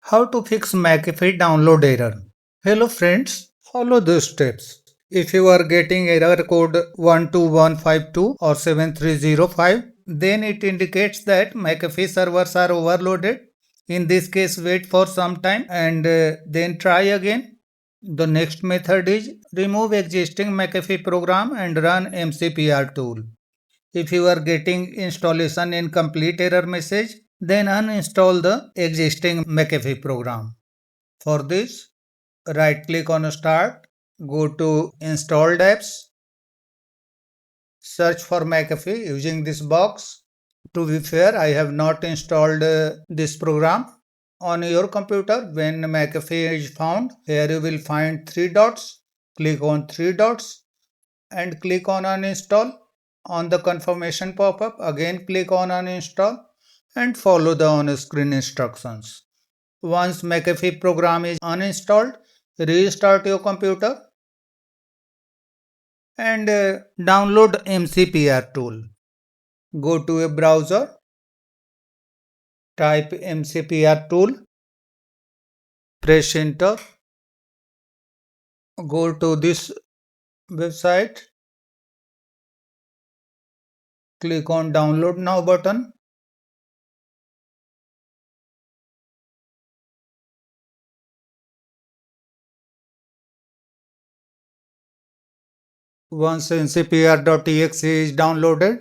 How to fix McAfee download error. Hello friends, follow these steps. If you are getting error code 12152 or 7305, then it indicates that McAfee servers are overloaded. In this case, wait for some time and then try again. The next method is remove existing McAfee program and run MCPR tool. If you are getting installation incomplete error message, then uninstall the existing McAfee program. For this, right click on Start, go to Installed Apps, search for McAfee using this box. To be fair, I have not installed this program. On your computer, when McAfee is found, here you will find three dots. Click on three dots and click on Uninstall. On the confirmation pop-up, again click on Uninstall and follow the on-screen instructions. Once McAfee program is uninstalled, restart your computer and download MCPR tool. Go to a browser, type MCPR tool, press enter, go to this website, click on download now button. Once ncpr.exe is downloaded,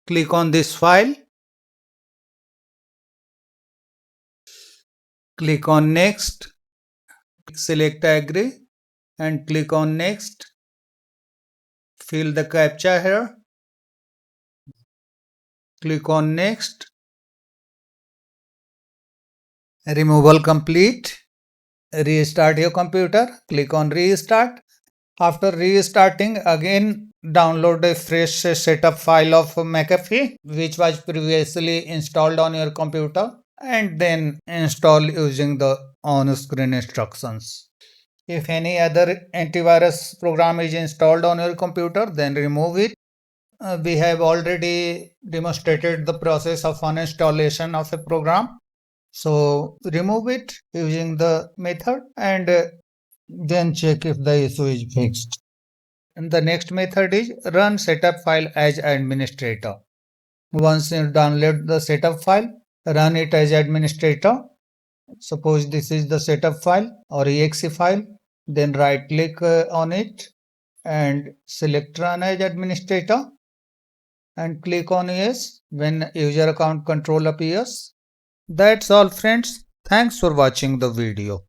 click on this file, click on next, select agree and click on next. Fill the captcha here, click on next, removal complete, restart your computer, click on restart. After restarting, again download a fresh setup file of McAfee which was previously installed on your computer and then install using the on-screen instructions. If any other antivirus program is installed on your computer, then remove it. We have already demonstrated the process of uninstallation of a program. So remove it using the method and then check if the issue is fixed. And the next method is run setup file as administrator. Once you download the setup file, run it as administrator. Suppose this is the setup file or exe file, then right click on it and select run as administrator and click on yes when user account control appears. That's all friends. Thanks for watching the video.